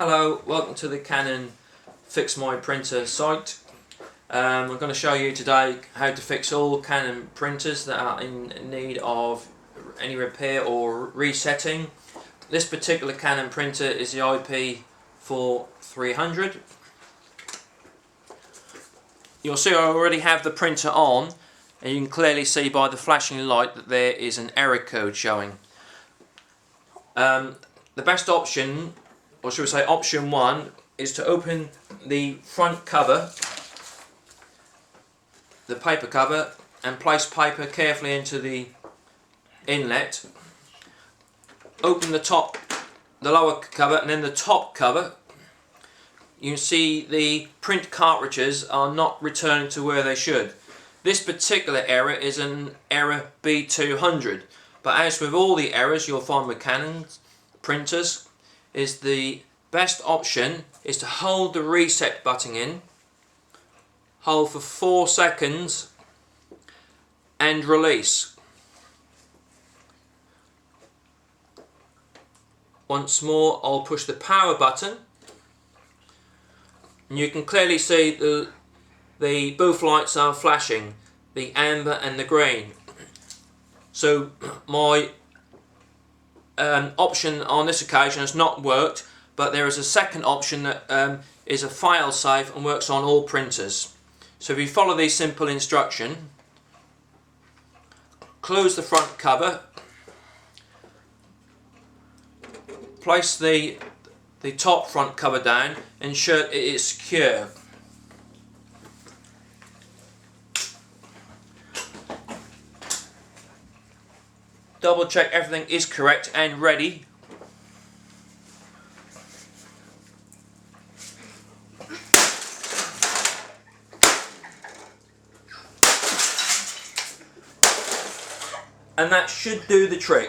Hello, welcome to the Canon Fix My Printer site. I'm going to show you today how to fix all Canon printers that are in need of any repair or resetting. This particular Canon printer is the IP4300. You'll see I already have the printer on, and you can clearly see by the flashing light that there is an error code showing. The best option, or should we say option one, is to open the front cover, the paper cover, and place paper carefully into the inlet. Open the lower cover, and then the top cover. You can see the print cartridges are not returning to where they should. This particular error is an error B200, but as with all the errors you'll find with Canon printers, is the best option is to hold the reset button in, hold for 4 seconds and release. Once more I'll push the power button, and you can clearly see both lights are flashing, the amber and the green. So my option on this occasion has not worked, but there is a second option that is a fail-safe and works on all printers. So if you follow these simple instructions, close the front cover, place the top front cover down, ensure it is secure. Double check everything is correct and ready. And that should do the trick.